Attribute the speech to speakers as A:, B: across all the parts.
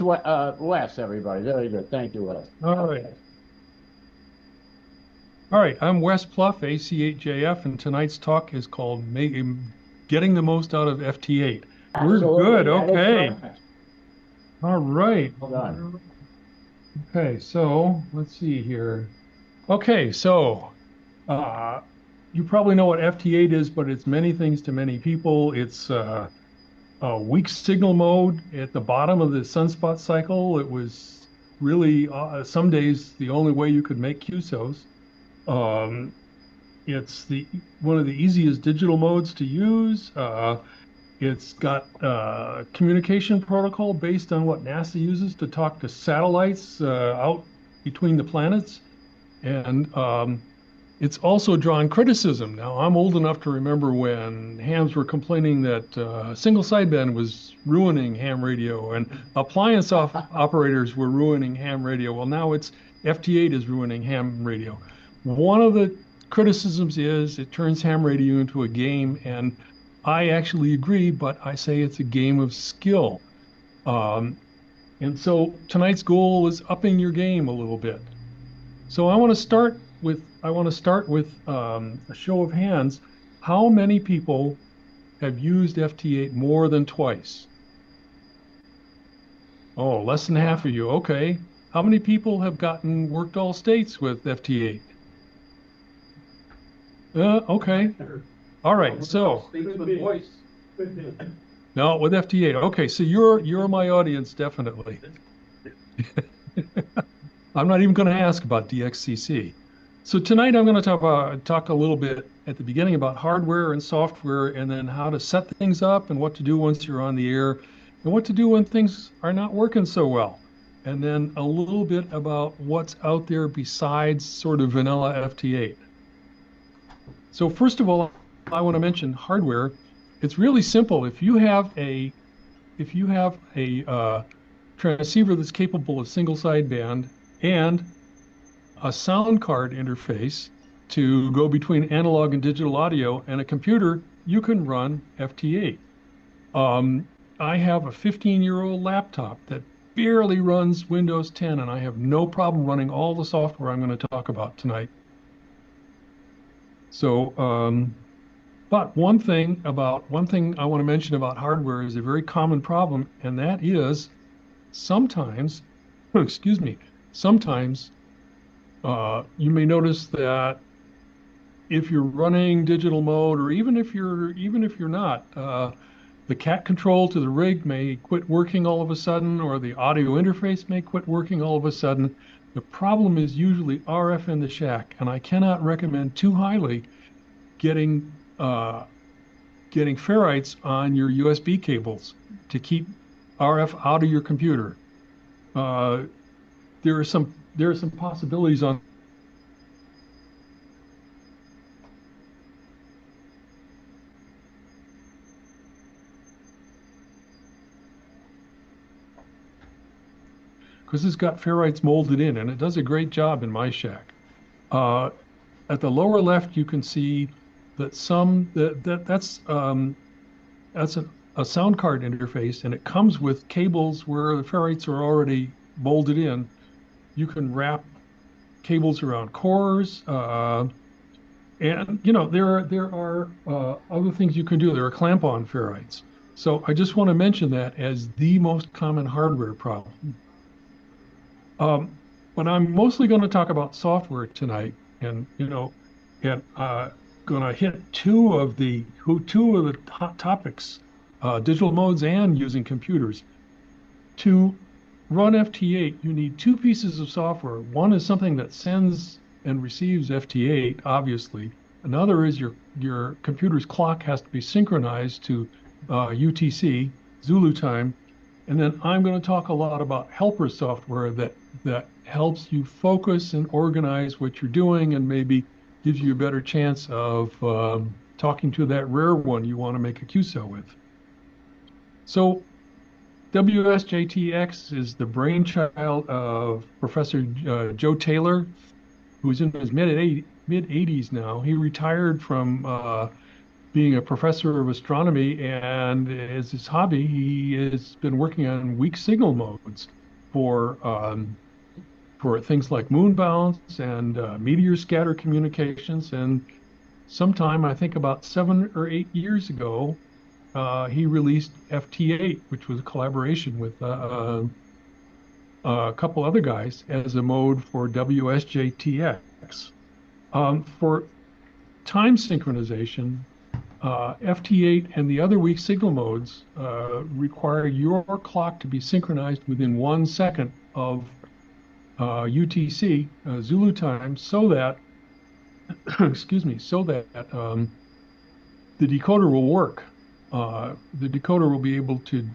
A: Wes, everybody. Very good. Thank you, Wes.
B: All right. All right. I'm Wes Plouff, AC8JF, and tonight's talk is called Getting the Most Out of FT8. We're
A: Absolutely.
B: good.
A: That is
B: Okay.
A: correct.
B: All right.
A: Hold on.
B: Okay. So let's see here. Okay. So uh, you probably know what FT8 is, but it's many things to many people. It's a weak signal mode at the bottom of the sunspot cycle. It was really some days the only way you could make QSOs. Um, It's the one of the easiest digital modes to use. It's got communication protocol based on what NASA uses to talk to satellites out between the planets. And it's also drawn criticism. Now, I'm old enough to remember when hams were complaining that single sideband was ruining ham radio and appliance operators were ruining ham radio. Well, now it's FT8 is ruining ham radio. One of the criticisms is it turns ham radio into a game, and I actually agree, but I say it's a game of skill. Um, and so tonight's goal is upping your game a little bit. So I want to start with a show of hands. How many people have used FT8 more than twice? Oh, less than half of you. Okay. How many people have worked all states with FT8? Okay. All right. So no, with FT8. Okay. So you're my audience, definitely. I'm not even going to ask about DXCC. So tonight I'm going to talk a little bit at the beginning about hardware and software, and then how to set things up and what to do once you're on the air, and what to do when things are not working so well. And then a little bit about what's out there besides sort of vanilla FT8. So first of all, I want to mention hardware. It's really simple. If you have a transceiver that's capable of single sideband and a sound card interface to go between analog and digital audio and a computer, you can run FT8. I have a 15-year-old laptop that barely runs Windows 10, and I have no problem running all the software I'm going to talk about tonight. So, but one thing I want to mention about hardware is a very common problem, and that is sometimes, excuse me, sometimes you may notice that if you're running digital mode, or even if you're not, the cat control to the rig may quit working all of a sudden, or the audio interface may quit working all of a sudden. The problem is usually RF in the shack, and I cannot recommend too highly getting ferrites on your USB cables to keep RF out of your computer. Uh, there are some possibilities on because it's got ferrites molded in, and it does a great job in my shack. Uh, at the lower left, you can see that that's a sound card interface, and it comes with cables where the ferrites are already molded in. You can wrap cables around cores, and there are other things you can do. There are clamp-on ferrites. So I just want to mention that as the most common hardware problem. But I'm mostly going to talk about software tonight, and going to hit two of the hot topics, digital modes and using computers. To run FT8, you need two pieces of software. One is something that sends and receives FT8, obviously. Another is your computer's clock has to be synchronized to UTC, Zulu time. And then I'm going to talk a lot about helper software that helps you focus and organize what you're doing, and maybe gives you a better chance of talking to that rare one you want to make a QSO with. So WSJTX is the brainchild of Professor Joe Taylor, who's in his mid 80s now. He retired from being a professor of astronomy, and as his hobby, he has been working on weak signal modes for um, for things like moon bounce and meteor scatter communications. And sometime, I think about 7 or 8 years ago, he released FT8, which was a collaboration with a couple other guys as a mode for WSJTX. For time synchronization, FT8 and the other weak signal modes require your clock to be synchronized within 1 second of UTC, Zulu time, so that, excuse me, so that the decoder will work. The decoder will be able to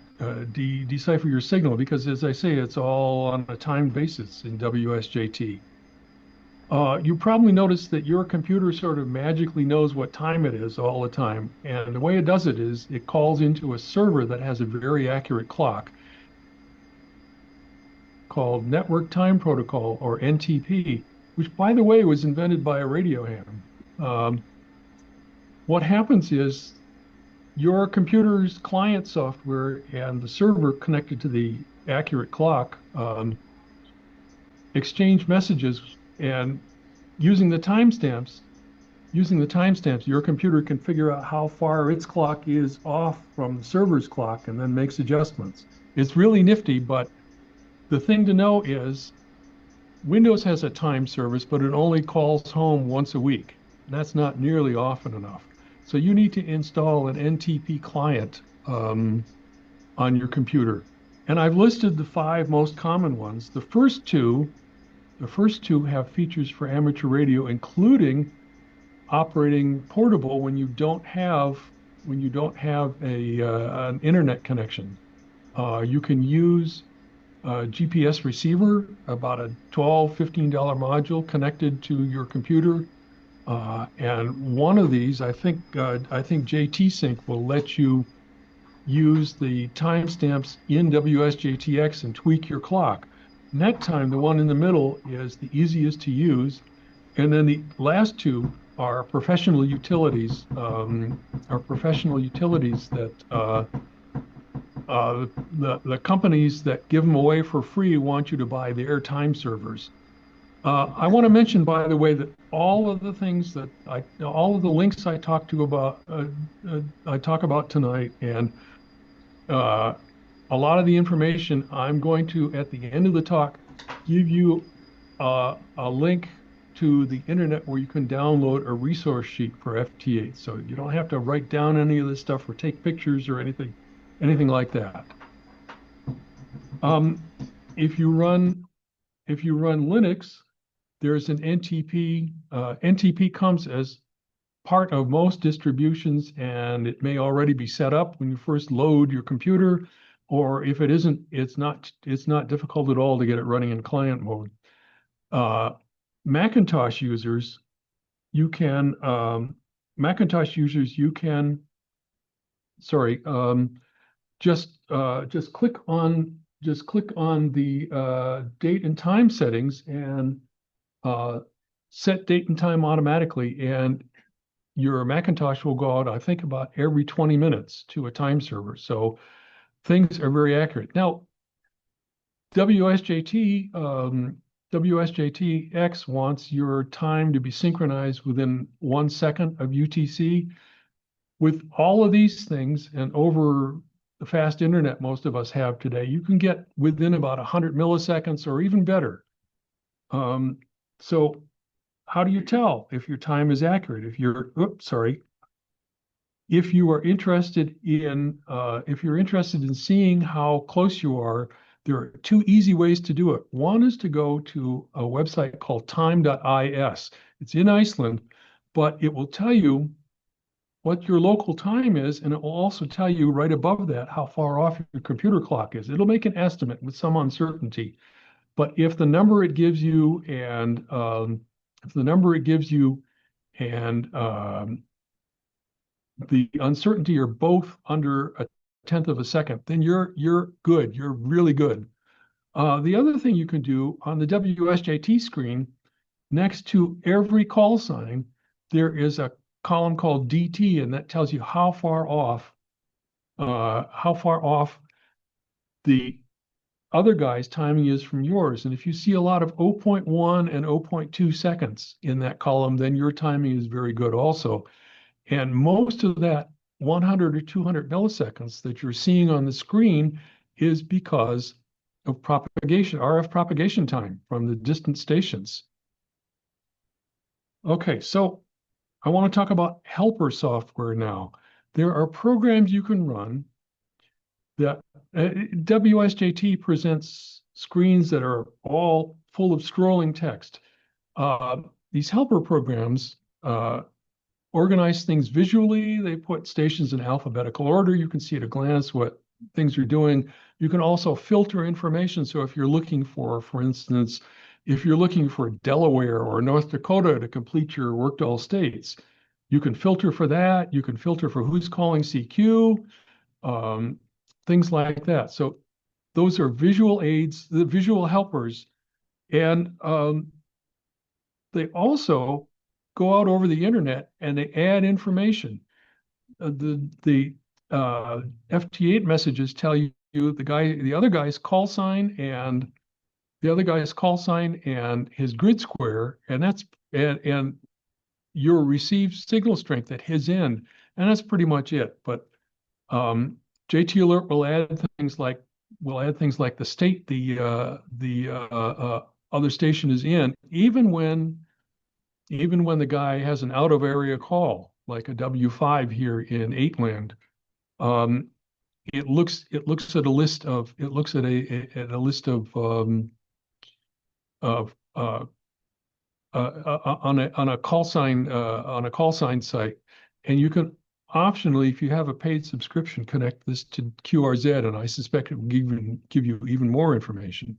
B: decipher your signal because, as I say, it's all on a timed basis in WSJT. You probably noticed that your computer sort of magically knows what time it is all the time. And the way it does it is it calls into a server that has a very accurate clock called Network Time Protocol, or NTP, which, by the way, was invented by a radio ham. What happens is your computer's client software and the server connected to the accurate clock exchange messages, and using the timestamps, your computer can figure out how far its clock is off from the server's clock and then makes adjustments. It's really nifty, but the thing to know is Windows has a time service, but it only calls home once a week. That's not nearly often enough. So you need to install an NTP client on your computer. And I've listed the 5 most common ones. The first two have features for amateur radio, including operating portable when you don't have an internet connection. You can use a GPS receiver, about a $12, $15 module connected to your computer. And one of these, I think JT Sync will let you use the timestamps in WSJTX and tweak your clock. NetTime, the one in the middle, is the easiest to use. And then the last two are professional utilities, that the companies that give them away for free want you to buy their time servers. I want to mention, by the way, that all of the links I talk about tonight, and a lot of the information I'm going to, at the end of the talk, give you a link to the internet where you can download a resource sheet for FT8. So you don't have to write down any of this stuff or take pictures or anything like that. If you run Linux, there's an NTP. NTP comes as part of most distributions, and it may already be set up when you first load your computer, or if it isn't, it's not difficult at all to get it running in client mode. Macintosh users, you can just click on the date and time settings and set date and time automatically, and your Macintosh will go out, I think, about every 20 minutes to a time server. So things are very accurate. Now, WSJTX wants your time to be synchronized within 1 second of UTC. With all of these things, and over the fast internet most of us have today, you can get within about 100 milliseconds or even better. So how do you tell if your time is accurate? If you are interested in seeing how close you are, there are 2 easy ways to do it. One is to go to a website called time.is. It's in Iceland, but it will tell you what your local time is, and it will also tell you right above that how far off your computer clock is. It'll make an estimate with some uncertainty. But if the number it gives you and the uncertainty are both under a tenth of a second, then you're good. You're really good. The other thing you can do on the WSJT screen, next to every call sign, there is a column called DT, and that tells you how far off the other guy's timing is from yours. And if you see a lot of zero point 0.1 and zero point 0.2 seconds in that column, then your timing is very good also. And most of that 100 or 200 milliseconds that you're seeing on the screen is because of propagation, RF propagation time from the distant stations. Okay, so I want to talk about helper software now. There are programs you can run that WSJT presents screens that are all full of scrolling text. These helper programs organize things visually. They put stations in alphabetical order. You can see at a glance what things are doing. You can also filter information. So if you're looking for instance, if you're looking for Delaware or North Dakota to complete your worked all states, you can filter for that. You can filter for who's calling CQ, things like that. So those are visual aids, the visual helpers. And they also go out over the internet and they add information. The FT8 messages tell you the other guy's call sign and his grid square, and and your received signal strength at his end, and that's pretty much it. But JT Alert will add things like the state the other station is in, even when the guy has an out of area call, like a W5 here in 8 land. It looks at a list of of on a call sign site, and you can optionally, if you have a paid subscription, connect this to QRZ, and I suspect it will give you even more information.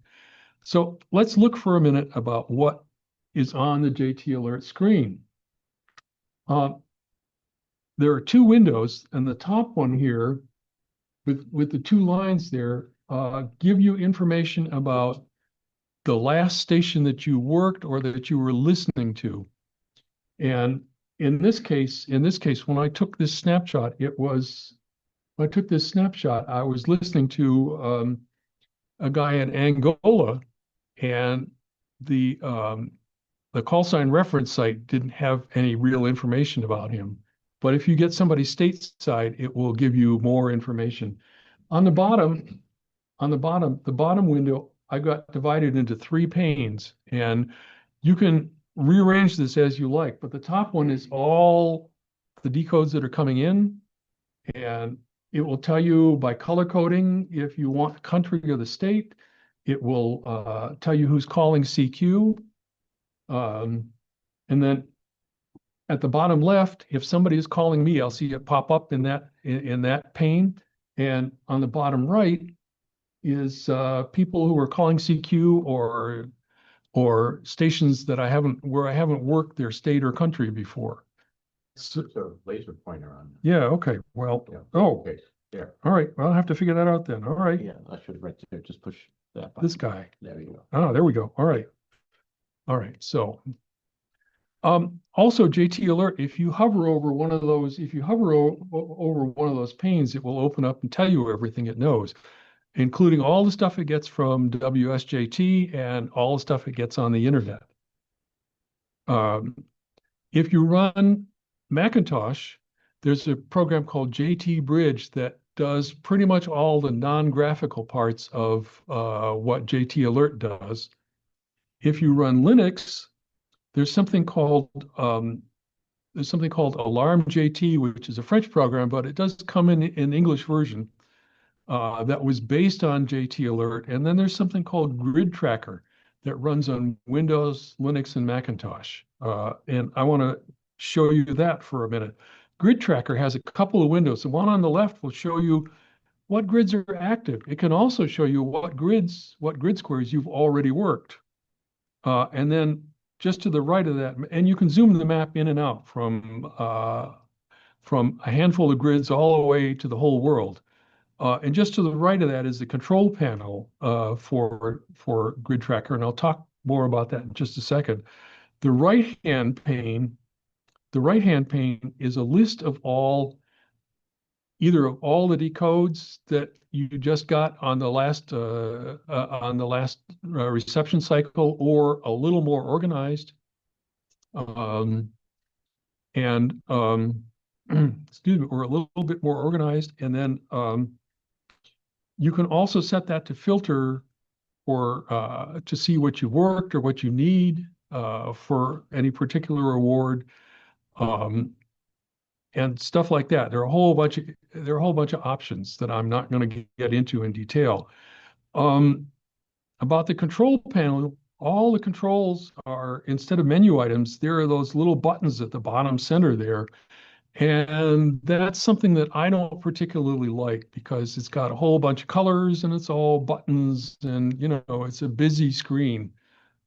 B: So let's look for a minute about what is on the JT Alert screen. There are two windows, and the top one here with the two lines there give you information about the last station that you worked or that you were listening to. And in this case, when I took this snapshot, I was listening to a guy in Angola, and the call sign reference site didn't have any real information about him. But if you get somebody stateside, it will give you more information. On the bottom window, I got divided into 3 panes, and you can rearrange this as you like. But the top one is all the decodes that are coming in, and it will tell you by color coding if you want the country or the state. It will tell you who's calling CQ. And then at the bottom left, if somebody is calling me, I'll see it pop up in that pane. And on the bottom right is people who are calling CQ or stations that I haven't worked their state or country before.
A: So, it's a laser pointer on.
B: Yeah. Okay. Well.
A: Yeah.
B: Oh.
A: Okay. Yeah.
B: All right. Well, I'll have to figure that out then. All right.
A: Yeah, I should right there. Just push that button.
B: This guy.
A: There you go.
B: Oh, there we go. All right. All right. So, also JT Alert, if you hover over one of those panes, it will open up and tell you everything it knows, including all the stuff it gets from WSJT and all the stuff it gets on the internet. If you run Macintosh, there's a program called JT Bridge that does pretty much all the non-graphical parts of what JT Alert does. If you run Linux, there's something called Alarm JT, which is a French program, but it does come in English version that was based on JT Alert. And then there's something called Grid Tracker that runs on Windows, Linux, and Macintosh. And I want to show you that for a minute. Grid Tracker has a couple of windows. The one on the left will show you what grids are active. It can also show you what grid squares you've already worked. And then just to the right of that, and you can zoom the map in and out from a handful of grids all the way to the whole world. And just to the right of that is the control panel for Grid Tracker, and I'll talk more about that in just a second. The right-hand pane the right-hand pane is a list of either of all the decodes that you just got on the last reception cycle, or a little more organized. And excuse me, or a little bit more organized. And then you can also set that to filter or to see what you worked or what you need for any particular award, and stuff like that. There are a whole bunch of options that I'm not going to get into in detail. About the control panel, all the controls are, instead of menu items, there are those little buttons at the bottom center there. And that's something that I don't particularly like, because it's got a whole bunch of colors and it's all buttons, and it's a busy screen.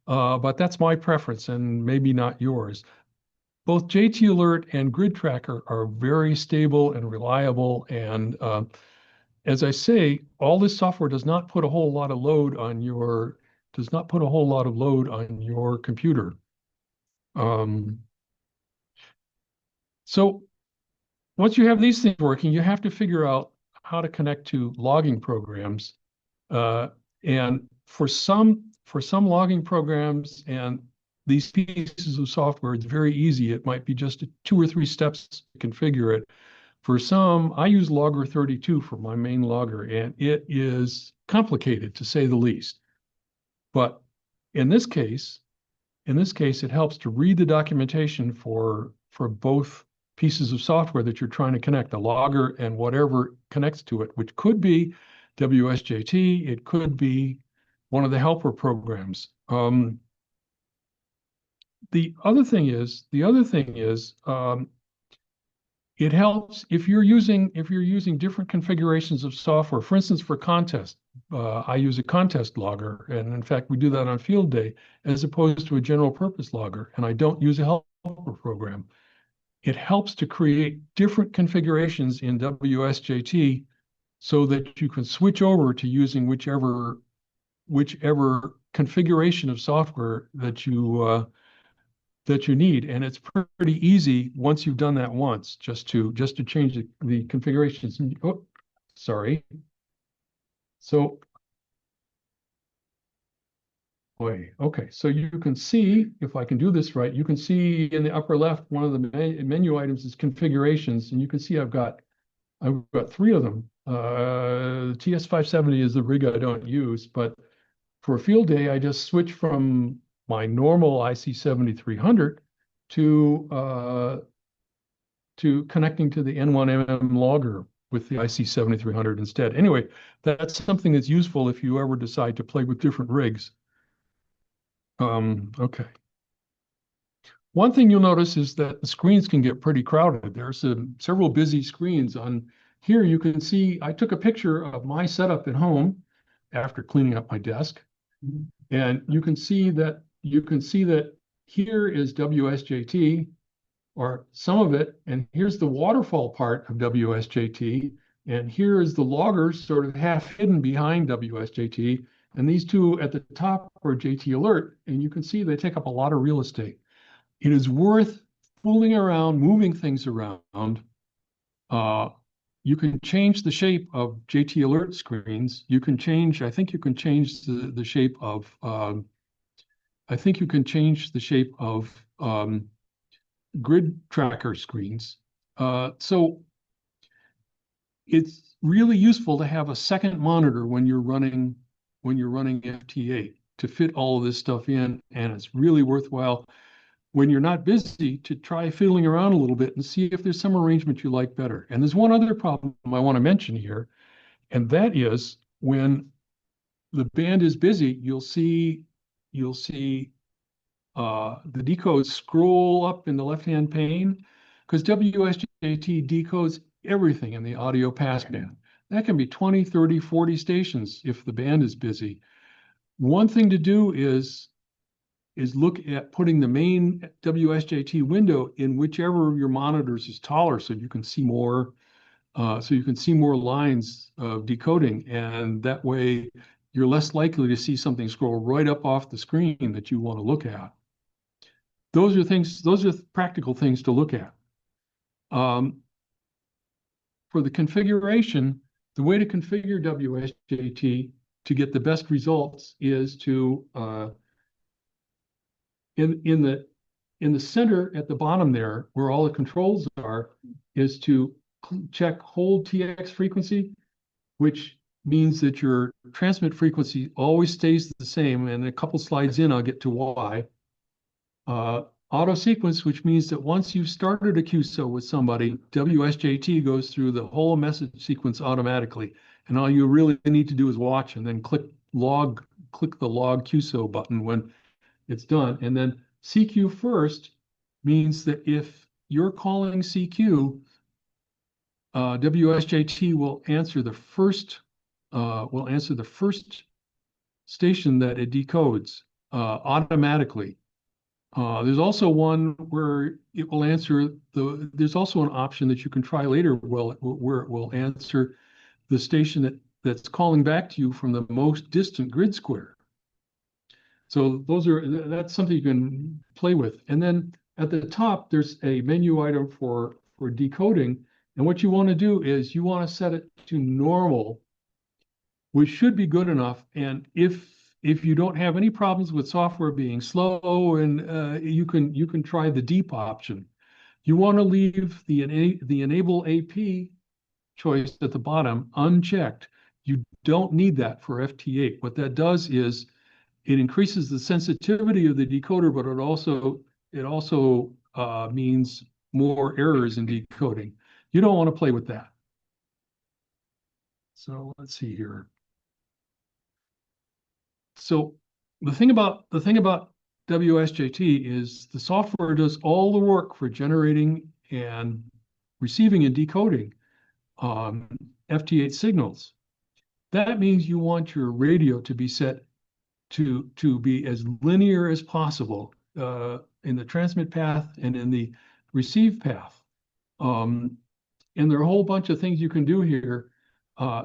B: But that's my preference and maybe not yours. Both JT Alert and Grid Tracker are very stable and reliable. And as I say, all this software does not put a whole lot of load on your computer. So once you have these things working, you have to figure out how to connect to logging programs. And for some logging programs and these pieces of software, it's very easy. It might be just 2 or 3 steps to configure it. For some, I use Logger 32 for my main logger, and it is complicated, to say the least. But in this case, it helps to read the documentation for both pieces of software that you're trying to connect, the logger and whatever connects to it, which could be WSJT, it could be one of the helper programs. The other thing is, it helps if you're using different configurations of software. For instance, for contest, I use a contest logger, and in fact, we do that on field day as opposed to a general purpose logger, and I don't use a helper program. It helps to create different configurations in WSJT so that you can switch over to using whichever configuration of software that you need. And it's pretty easy once you've done that once, just to change the configurations. Oh, sorry. So, okay. So you can see, if I can do this right, you can see in the upper left, one of the menu items is configurations, and you can see I've got 3 of them. The TS570 is the rig I don't use, but for a field day, I just switch from my normal IC7300 to connecting to the N1MM logger with the IC7300 instead. Anyway, that's something that's useful if you ever decide to play with different rigs. Okay. One thing you'll notice is that the screens can get pretty crowded. There's several busy screens. On here, you can see I took a picture of my setup at home after cleaning up my desk, and you can see that here is WSJT, or some of it, and here's the waterfall part of WSJT, and here is the logger sort of half hidden behind WSJT, and these two at the top are JT Alert, and you can see they take up a lot of real estate. It is worth fooling around, moving things around. You can change the shape of JT Alert screens. You can change, I think you can change the shape of, Grid Tracker screens. So it's really useful to have a second monitor when you're running FT8 to fit all of this stuff in, and it's really worthwhile when you're not busy to try fiddling around a little bit and see if there's some arrangement you like better. And there's one other problem I want to mention here, and that is when the band is busy, you'll see the decodes scroll up in the left-hand pane, because WSJT decodes everything in the audio passband. That can be 20, 30, 40 stations if the band is busy. One thing to do is look at putting the main WSJT window in whichever of your monitors is taller, so you can see more lines of decoding, and that way you're less likely to see something scroll right up off the screen that you want to look at. those are practical things to look at. For the configuration, the way to configure WSJT to get the best results is to in the center at the bottom there, where all the controls are, is to check hold TX frequency, which means that your transmit frequency always stays the same. And a couple slides in, I'll get to why. Auto sequence, which means that once you've started a QSO with somebody, WSJT goes through the whole message sequence automatically. And all you really need to do is watch and then click the log QSO button when it's done. And then CQ first means that if you're calling CQ, WSJT will answer the first station that it decodes automatically. There's also one where it will answer there's also an option that you can try later where it will answer the station that's calling back to you from the most distant grid square. So that's something you can play with. And then at the top, there's a menu item for decoding. And what you want to do is you want to set it to normal, which should be good enough. And if you don't have any problems with software being slow, and you can try the deep option. You want to leave the enable AP choice at the bottom unchecked. You don't need that for FT8. What that does is it increases the sensitivity of the decoder, but it also means more errors in decoding. You don't want to play with that. So let's see here. So the thing about WSJT is the software does all the work for generating and receiving and decoding FT8 signals. That means you want your radio to be set to be as linear as possible in the transmit path and in the receive path. And there are a whole bunch of things you can do here.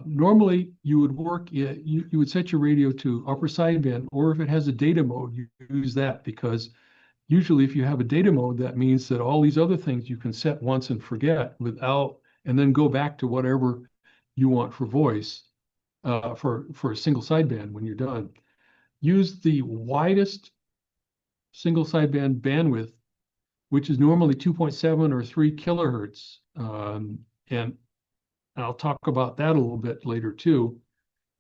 B: Normally, you would set your radio to upper sideband, or if it has a data mode, you use that, because usually if you have a data mode, that means that all these other things you can set once and forget and then go back to whatever you want for voice for a single sideband when you're done. Use the widest single sideband bandwidth, which is normally 2.7 or 3 kilohertz. And I'll talk about that a little bit later too.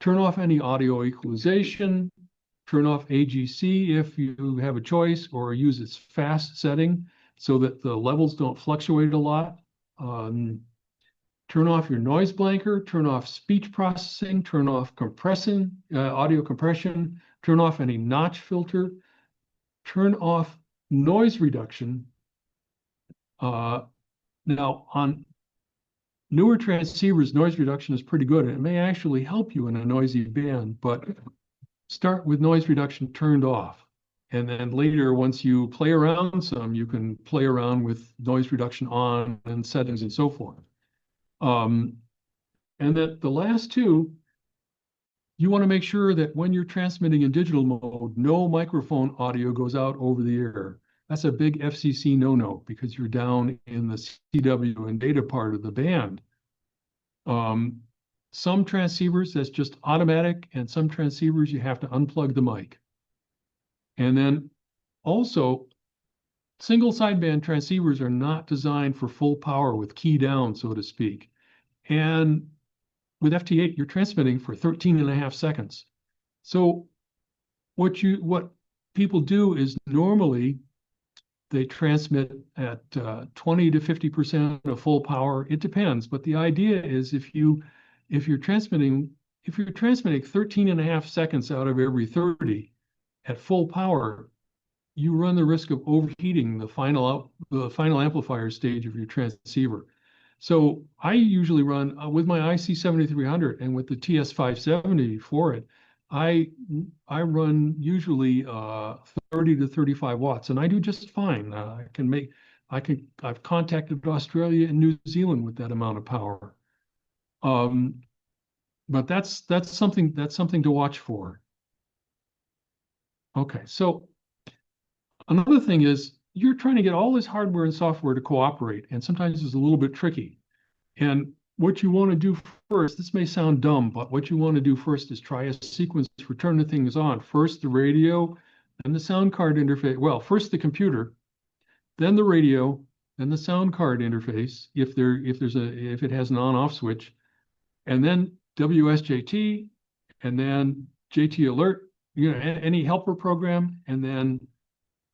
B: Turn off any audio equalization, turn off AGC if you have a choice, or use its fast setting so that the levels don't fluctuate a lot. Turn off your noise blanker, turn off speech processing, turn off audio compression, turn off any notch filter, turn off noise reduction. Now on newer transceivers, noise reduction is pretty good. And it may actually help you in a noisy band, but start with noise reduction turned off. And then later, once you play around some, you can play around with noise reduction on and settings and so forth. And that the last two, you want to make sure that when you're transmitting in digital mode, no microphone audio goes out over the air. That's a big FCC no-no, because you're down in the CW and data part of the band. Some transceivers, that's just automatic, and some transceivers, you have to unplug the mic. And then also, single sideband transceivers are not designed for full power with key down, so to speak. And with FT8, you're transmitting for 13.5 seconds. So what people do is normally they transmit at 20 to 50% of full power. It depends, but the idea is if you're transmitting 13.5 seconds out of every 30 at full power, you run the risk of overheating the final amplifier stage of your transceiver. So I usually run with my IC7300 and with the TS570 for it. I run usually 30 to 35 watts, and I do just fine. I've contacted Australia and New Zealand with that amount of power. But that's something to watch for. Okay, so another thing is you're trying to get all this hardware and software to cooperate, and sometimes it's a little bit tricky. And what you want to do first, this may sound dumb, but what you want to do first is try a sequence for turning things on. First the radio, then the sound card interface. Well, first the computer, then the radio, then the sound card interface, if it has an on-off switch, and then WSJT, and then JT Alert, any helper program, and then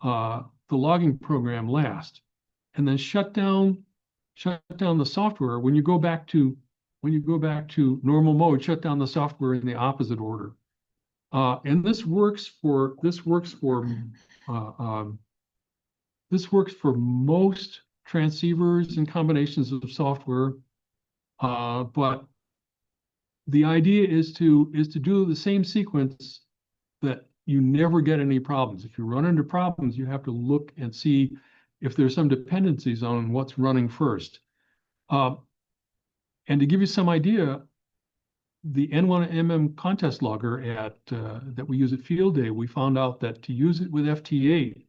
B: the logging program last, and then shut down the software. When you go back to normal mode, shut down the software in the opposite order. And this works for most transceivers and combinations of software. But the idea is to do the same sequence that you never get any problems. If you run into problems, you have to look and see if there's some dependencies on what's running first. And to give you some idea, the N1MM contest logger that we use at Field Day, we found out that to use it with FT8,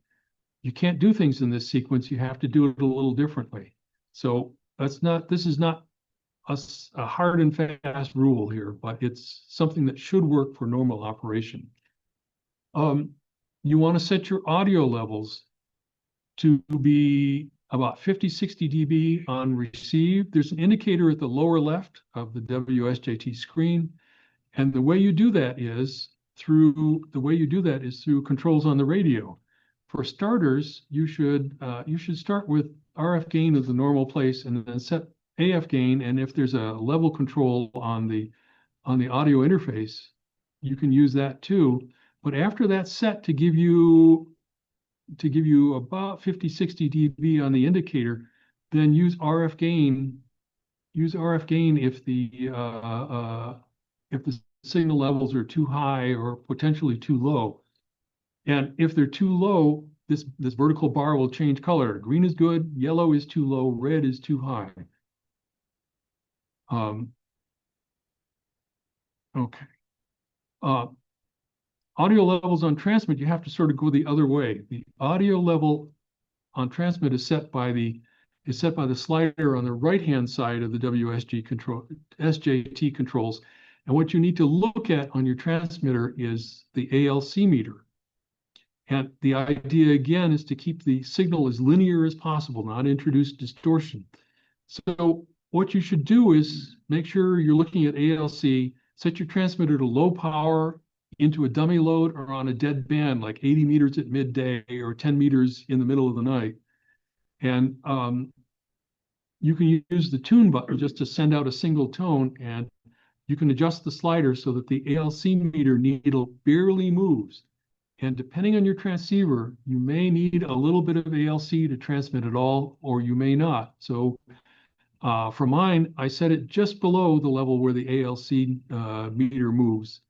B: you can't do things in this sequence. You have to do it a little differently. So this is not a hard and fast rule here, but it's something that should work for normal operation. You want to set your audio levels to be about 50, 60 dB on receive. There's an indicator at the lower left of the WSJT screen. And the way you do that is through controls on the radio. For starters, you should start with RF gain as the normal place and then set AF gain. And if there's a level control on the audio interface, you can use that too. But after that's set to give you about 50, 60 dB on the indicator, then use RF gain. Use RF gain if the signal levels are too high or potentially too low. And if they're too low, this vertical bar will change color. Green is good, yellow is too low, red is too high. Okay. Audio levels on transmit, you have to sort of go the other way. The audio level on transmit is set by the slider on the right-hand side of the SJT controls. And what you need to look at on your transmitter is the ALC meter. And the idea, again, is to keep the signal as linear as possible, not introduce distortion. So what you should do is make sure you're looking at ALC, set your transmitter to low power, into a dummy load, or on a dead band, like 80 meters at midday or 10 meters in the middle of the night. And you can use the tune button just to send out a single tone, and you can adjust the slider so that the ALC meter needle barely moves. And depending on your transceiver, you may need a little bit of ALC to transmit at all, or you may not. So for mine, I set it just below the level where the ALC meter moves,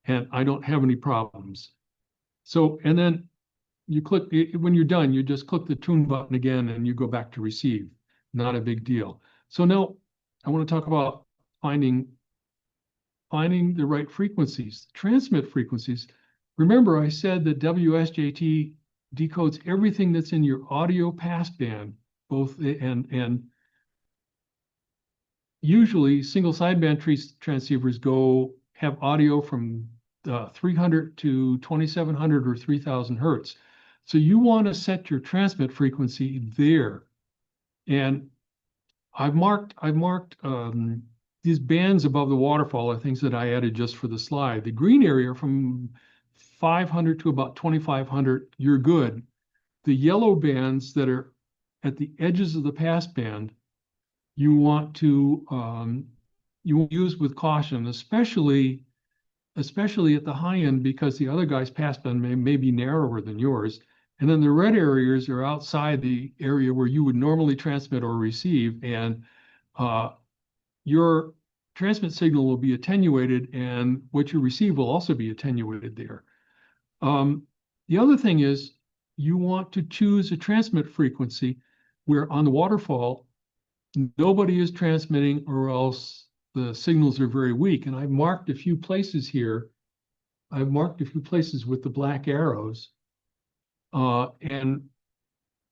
B: and I don't have any problems. So, and then you click, when you're done, you just click the tune button again and you go back to receive. Not a big deal. So now I want to talk about finding the right frequencies, transmit frequencies. Remember, I said that WSJT decodes everything that's in your audio passband, and usually single sideband transceivers have audio from 300 to 2700 or 3000 hertz. So you want to set your transmit frequency there. And I've marked these bands above the waterfall are things that I added just for the slide. The green area from 500 to about 2500, you're good. The yellow bands that are at the edges of the passband, you want to use with caution, especially at the high end, because the other guy's passband may be narrower than yours. And then the red areas are outside the area where you would normally transmit or receive, and your transmit signal will be attenuated, and what you receive will also be attenuated there. The other thing is you want to choose a transmit frequency where on the waterfall, nobody is transmitting, or else the signals are very weak. And I've marked a few places here. I've marked a few places with the black arrows. And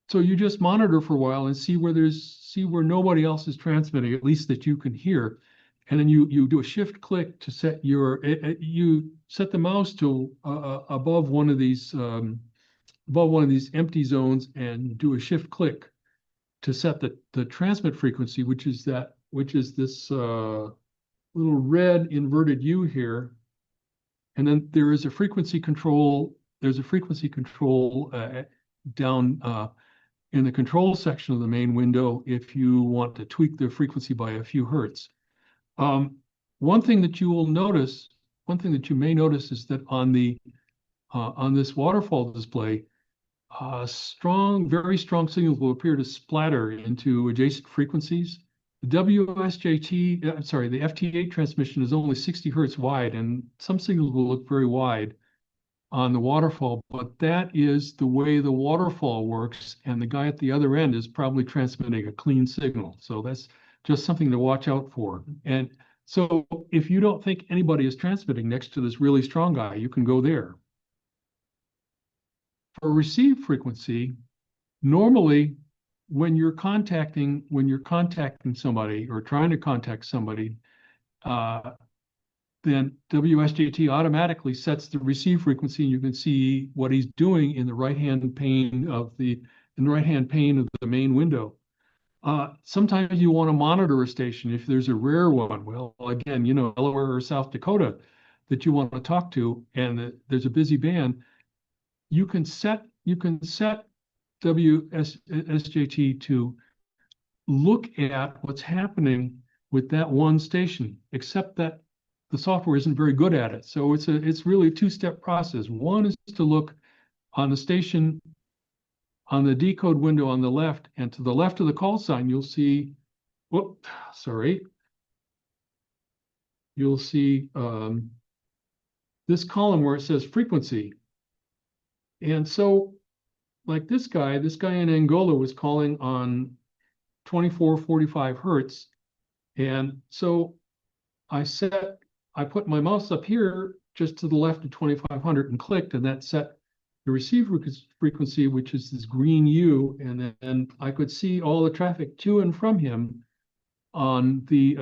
B: So you just monitor for a while and see where nobody else is transmitting, at least that you can hear. And then you do a shift click to set you set the mouse to above one of these empty zones and do a shift click to set the transmit frequency, which is this little red inverted U here. And then there is a frequency control. There's a frequency control down in the control section of the main window if you want to tweak the frequency by a few hertz. One thing that you may notice is that on this waterfall display, very strong signals will appear to splatter into adjacent frequencies. The the FT8 transmission is only 60 hertz wide, and some signals will look very wide on the waterfall, but that is the way the waterfall works, and the guy at the other end is probably transmitting a clean signal. So that's just something to watch out for. And so if you don't think anybody is transmitting next to this really strong guy, you can go there. For receive frequency, normally when you're contacting somebody or trying to contact somebody, then WSJT automatically sets the receive frequency, and you can see what he's doing in the right-hand pane of the main window. Sometimes you want to monitor a station if there's a rare one. Well, again, Delaware or South Dakota that you want to talk to, and there's a busy band. You can set WSJT to look at what's happening with that one station, except that the software isn't very good at it. So it's really a two-step process. One is to look on the station on the decode window on the left, and to the left of the call sign, you'll see this column where it says frequency. And so like this guy in Angola was calling on 2445 hertz. And so I put my mouse up here just to the left of 2500 and clicked, and that set the receiver frequency, which is this green U, and then I could see all the traffic to and from him on the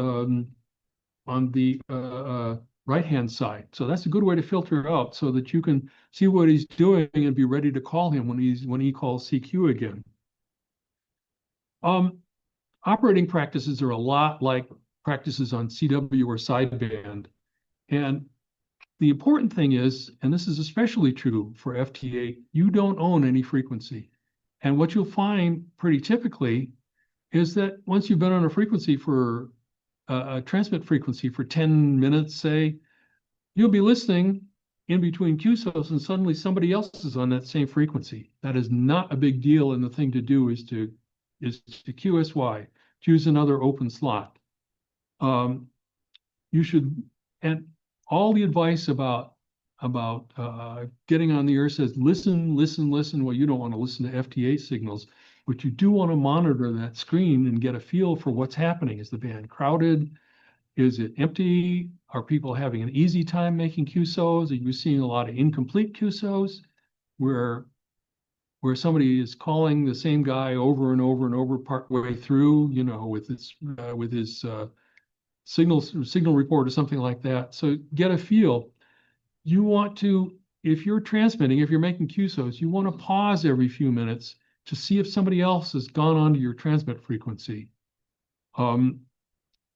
B: right-hand side. So that's a good way to filter out so that you can see what he's doing and be ready to call him when he calls CQ again. Operating practices are a lot like practices on CW or sideband. And the important thing is, and this is especially true for FT8, you don't own any frequency. And what you'll find pretty typically is that once you've been on a frequency for a transmit frequency for 10 minutes, say, you'll be listening in between QSOs and suddenly somebody else is on that same frequency. That is not a big deal, and the thing to do is to QSY, choose another open slot. You should, and all the advice about getting on the air says listen. Well, you don't want to listen to FT8 signals, but you do want to monitor that screen and get a feel for what's happening. Is the band crowded? Is it empty? Are people having an easy time making QSOs? Are you seeing a lot of incomplete QSOs where somebody is calling the same guy over and over and over partway through, with his signal report or something like that? So get a feel. You want to, if you're making QSOs, you want to pause every few minutes to see if somebody else has gone onto your transmit frequency.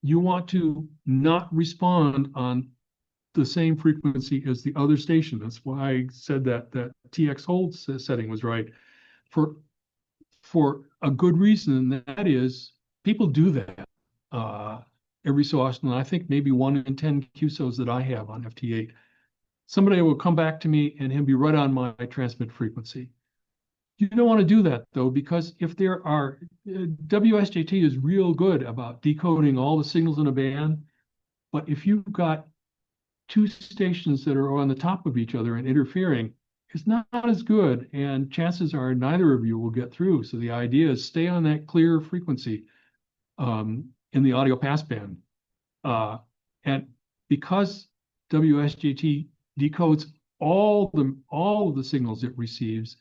B: You want to not respond on the same frequency as the other station. That's why I said that TX hold setting was right for a good reason, and that is people do that every so often. I think maybe 1 in 10 QSOs that I have on FT8, somebody will come back to me and he'll be right on my transmit frequency. You don't want to do that, though, because if there are, WSJT is real good about decoding all the signals in a band, but if you've got two stations that are on the top of each other and interfering, it's not as good, and chances are neither of you will get through. So the idea is stay on that clear frequency in the audio passband. And because WSJT decodes all of the signals it receives,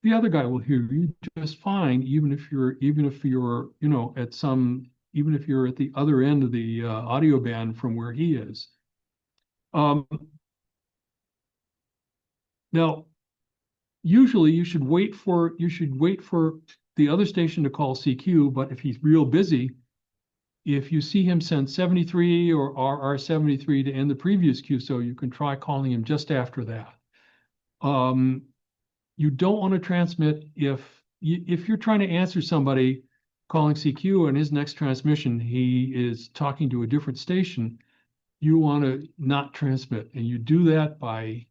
B: the other guy will hear you just fine, even if you're, you know, even if you're at the other end of the audio band from where he is. Now, usually you should wait for the other station to call CQ, but if he's real busy, if you see him send 73 or RR73 to end the previous QSO, you can try calling him just after that. You don't want to transmit if you're trying to answer somebody calling CQ and his next transmission, he is talking to a different station, you want to not transmit. And you do that by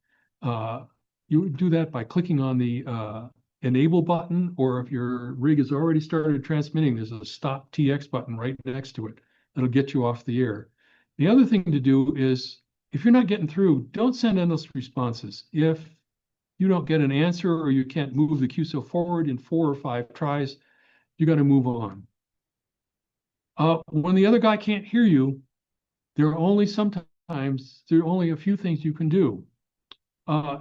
B: clicking on the enable button, or if your rig has already started transmitting, there's a stop TX button right next to it. That'll get you off the air. The other thing to do is, if you're not getting through, don't send endless responses. If you don't get an answer or you can't move the QSO forward in 4 or 5 tries, you got to move on. When the other guy can't hear you, there are only a few things you can do.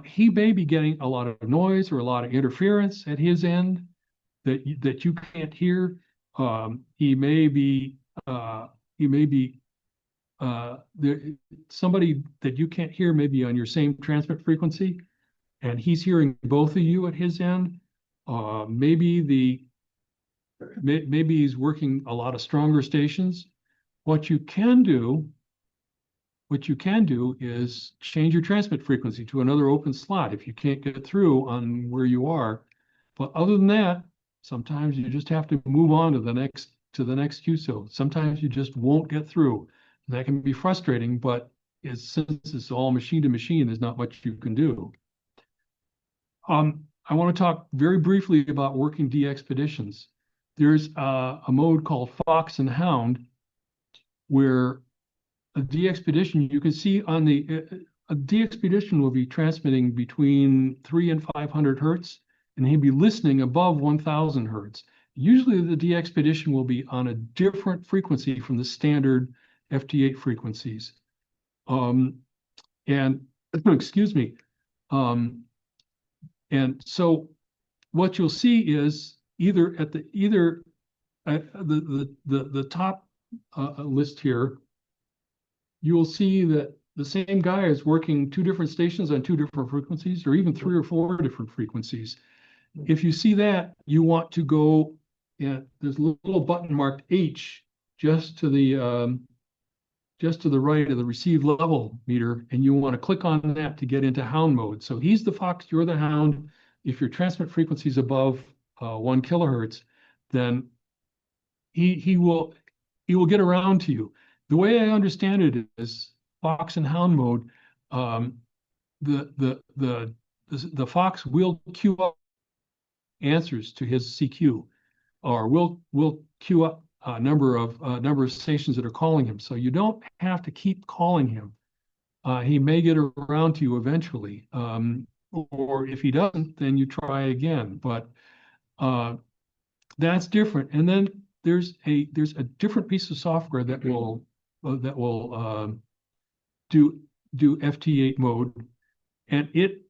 B: He may be getting a lot of noise or a lot of interference at his end that you can't hear. Somebody that you can't hear may be on your same transmit frequency, and he's hearing both of you at his end. Maybe he's working a lot of stronger stations. What you can do is change your transmit frequency to another open slot if you can't get through on where you are. But other than that, sometimes you just have to move on to the next QSO. Sometimes you just won't get through. That can be frustrating, but since it's all machine to machine, there's not much you can do. I want to talk very briefly about working de-expeditions. There's a mode called Fox and Hound, where a de-expedition, you can see on a de-expedition will be transmitting between 300 and 500 hertz, and he'll be listening above 1000 hertz. Usually the de-expedition will be on a different frequency from the standard FT8 frequencies. Excuse me. And so what you'll see is either at the top list here, you will see that the same guy is working 2 different stations on 2 different frequencies, or even 3 or 4 different frequencies. If you see that, you want to go, there's a little button marked H just to the right of the receive level meter, and you want to click on that to get into hound mode. So he's the fox, you're the hound. If your transmit frequency is above 1 kilohertz, then he will get around to you. The way I understand it is fox and hound mode. The fox will queue up answers to his CQ, or will queue up a number of stations that are calling him. So you don't have to keep calling him. He may get around to you eventually, or if he doesn't, then you try again. But that's different. And then there's a different piece of software that will do FT8 mode, and it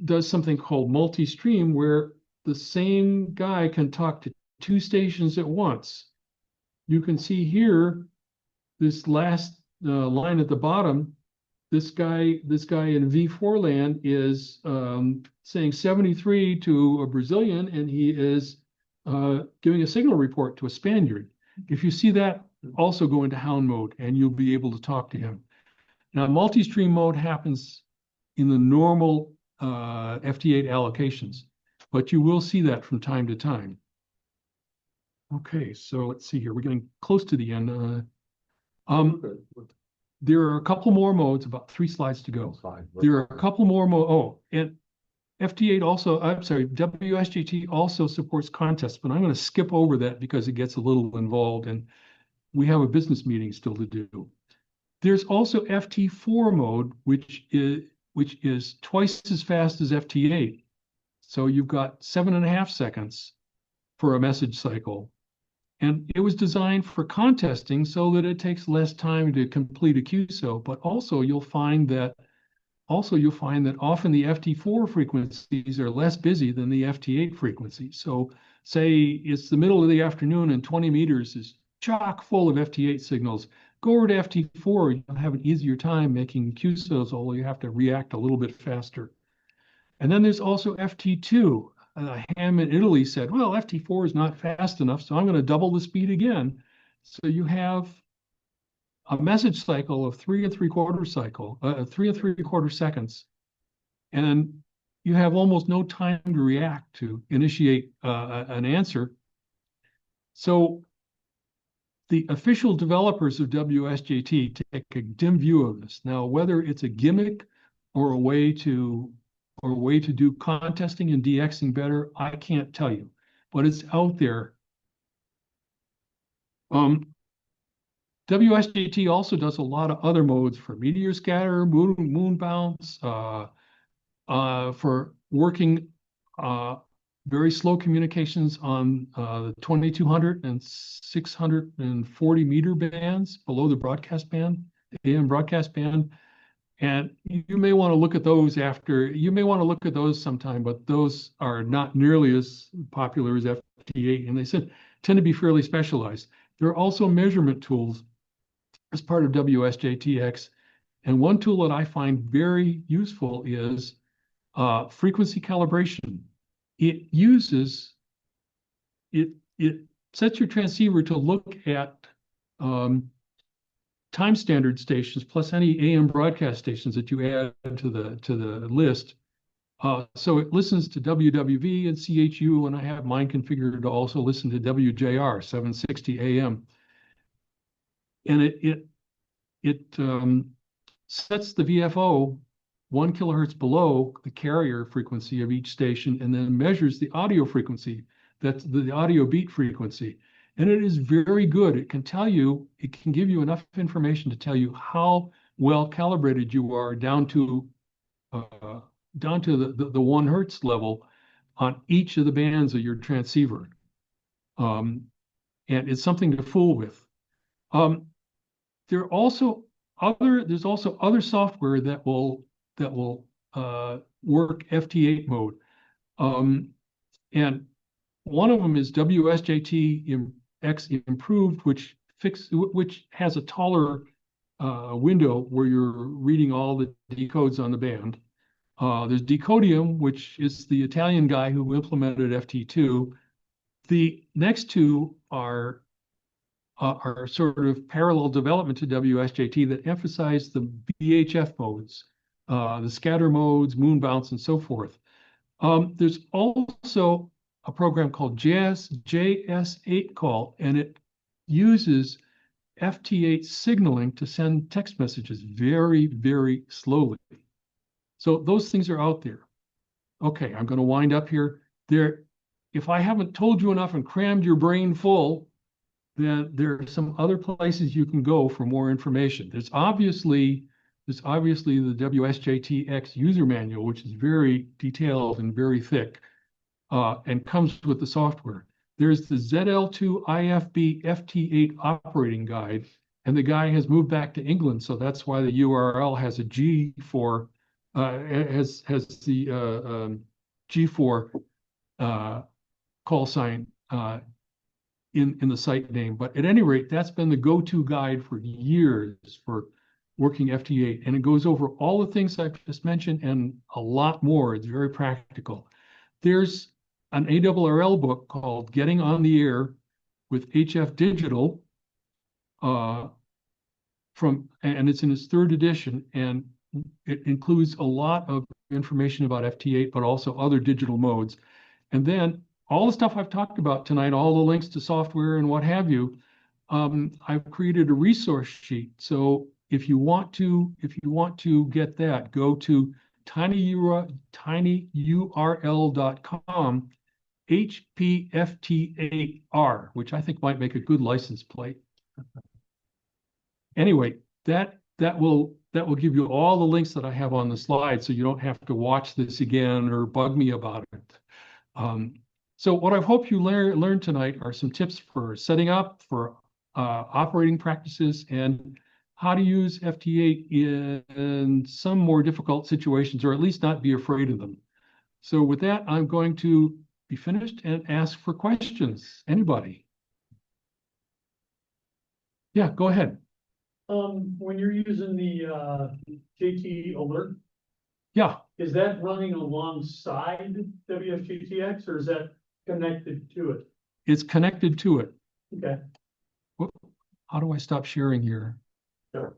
B: does something called multi-stream, where the same guy can talk to 2 stations at once. You can see here, this last line at the bottom, this guy in V4 land is saying 73 to a Brazilian, and he is giving a signal report to a Spaniard. If you see that, also go into hound mode, and you'll be able to talk to him. Now, multi-stream mode happens in the normal FT8 allocations, but you will see that from time to time. Okay, so let's see here. We're getting close to the end. There are a couple more modes, about 3 slides to go. There are a couple more modes. Oh, and FT8 also, I'm sorry, WSJT also supports contests, but I'm going to skip over that because it gets a little involved, and we have a business meeting still to do. There's also FT4 mode, which is twice as fast as FT8. So you've got 7.5 seconds for a message cycle. And it was designed for contesting so that it takes less time to complete a QSO, but also you'll find that also you'll find that often the FT4 frequencies are less busy than the FT8 frequencies. So say it's the middle of the afternoon and 20 meters is chock full of FT8 signals. Go over to FT4, you'll have an easier time making QSOs, although you have to react a little bit faster. And then there's also FT2. Ham in Italy said, well, FT4 is not fast enough, so I'm going to double the speed again. So you have a message cycle of 3 3 3/4 seconds, and you have almost no time to react to initiate an answer. So the official developers of WSJT take a dim view of this. Now, whether it's a gimmick or a way to do contesting and DXing better, I can't tell you, but it's out there. WSJT also does a lot of other modes for meteor scatter, moon bounce, for working very slow communications on the 2200 and 640 meter bands below the broadcast band, the AM broadcast band. And you may want to look at those sometime, but those are not nearly as popular as FT8, and they tend to be fairly specialized. There are also measurement tools as part of WSJTX, and one tool that I find very useful is frequency calibration. It sets your transceiver to look at time standard stations plus any AM broadcast stations that you add to the list. So it listens to WWV and CHU, and I have mine configured to also listen to WJR 760 AM. And it sets the VFO 1 kilohertz below the carrier frequency of each station, and then measures the audio frequency, that's the audio beat frequency. And it is very good. It can give you enough information to tell you how well calibrated you are down to the 1 hertz level on each of the bands of your transceiver. And it's something to fool with. There's also other software that will work FT8 mode. And one of them is WSJT X Improved, which has a taller window where you're reading all the decodes on the band. There's Decodium, which is the Italian guy who implemented FT2. The next two are sort of parallel development to WSJT that emphasize the VHF modes, the scatter modes, moon bounce, and so forth. There's also a program called JS8 call, and it uses FT8 signaling to send text messages very, very slowly. So those things are out there. Okay, I'm going to wind up here. If I haven't told you enough and crammed your brain full, then there are some other places you can go for more information. There's obviously the WSJTX user manual, which is very detailed and very thick, and comes with the software. There's the ZL2 IFB FT8 operating guide, and the guy has moved back to England, so that's why the URL has a G for has the G4 call sign in the site name. But at any rate, that's been the go-to guide for years for working FT8, and it goes over all the things I've just mentioned and a lot more. It's very practical. There's an ARRL book called Getting on the Air with HF Digital, and it's in its 3rd edition, and it includes a lot of information about FT8, but also other digital modes. And then all the stuff I've talked about tonight, all the links to software and what have you, I've created a resource sheet. So if you want to get that, go to tinyurl.com HPFT8R, which I think might make a good license plate. Anyway, that will give you all the links that I have on the slide, so you don't have to watch this again or bug me about it. So what I hope you learned tonight are some tips for setting up, for operating practices, and how to use FT8 in some more difficult situations, or at least not be afraid of them. So with that, I'm going to be finished and ask for questions. Anybody? Yeah, go ahead.
C: When you're using the JT alert,
B: Yeah,
C: is that running alongside WSJTX or is that connected to it?
B: it's connected to it.
C: Okay.
B: How do I stop sharing here?
C: Sure.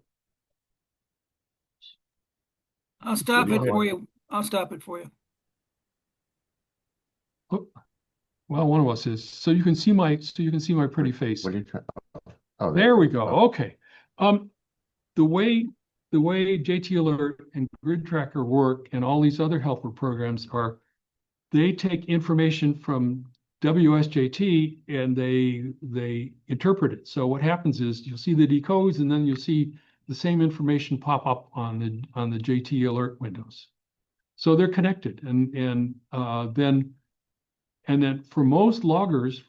D: I'll stop
B: Go
D: it
B: ahead.
D: for you. I'll stop it for you.
B: Oh, well, one of us is. So you can see my pretty face.
A: What are you trying? Oh,
B: There we go.
A: Oh.
B: Okay. The way JT Alert and Grid Tracker work and all these other helper programs are, they take information from WSJT and they interpret it. So what happens is you'll see the decodes and then you'll see the same information pop up on the JT Alert windows. So they're connected, and then for most loggers,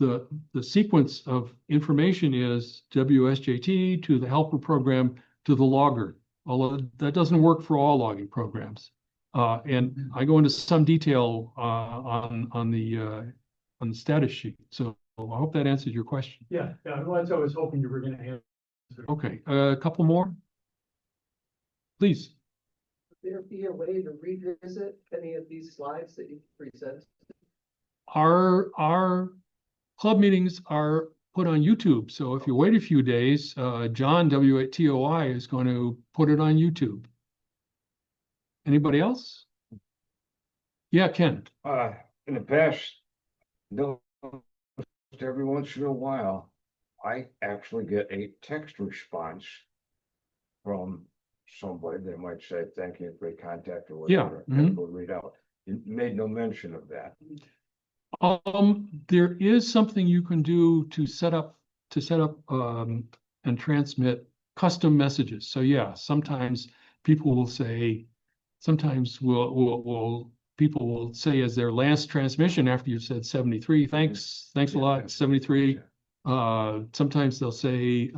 B: the sequence of information is WSJT to the helper program to the logger, although that doesn't work for all logging programs. And I go into some detail on the status sheet. So I hope that answered your question.
C: Yeah, well, that's what I was hoping you were gonna answer.
B: Okay, a couple more, please.
E: Would there be a way to revisit any of these slides that you present?
B: Our club meetings are put on YouTube. So if you wait a few days, John, WTOI, is going to put it on YouTube. Anybody else? Yeah, Ken.
F: In the past, no, every once in a while, I actually get a text response from somebody that might say, thank you for your contact or
B: Yeah,
F: whatever.
B: mhm.
F: And we'll read out. You made no mention of that.
B: There is something you can do to set up and transmit custom messages. So yeah, sometimes people will say, people will say as their last transmission after you've said 73, thanks a lot, 73. Sometimes they'll say,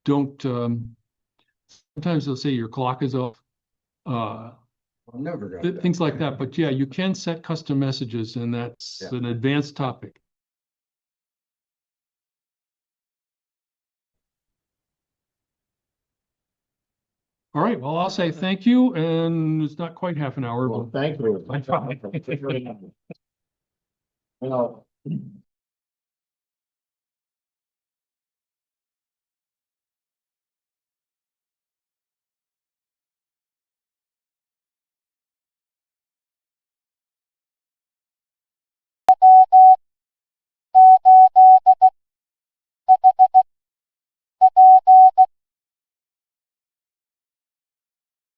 B: don't, sometimes they'll say your clock is off.
F: I've never got that.
B: Things like that. But yeah, you can set custom messages, and that's
F: Yeah.
B: an advanced topic. All right, well, I'll say thank you, and it's not quite half an hour.
A: Well,
B: but
A: thank you.
B: I'm fine.
A: Well,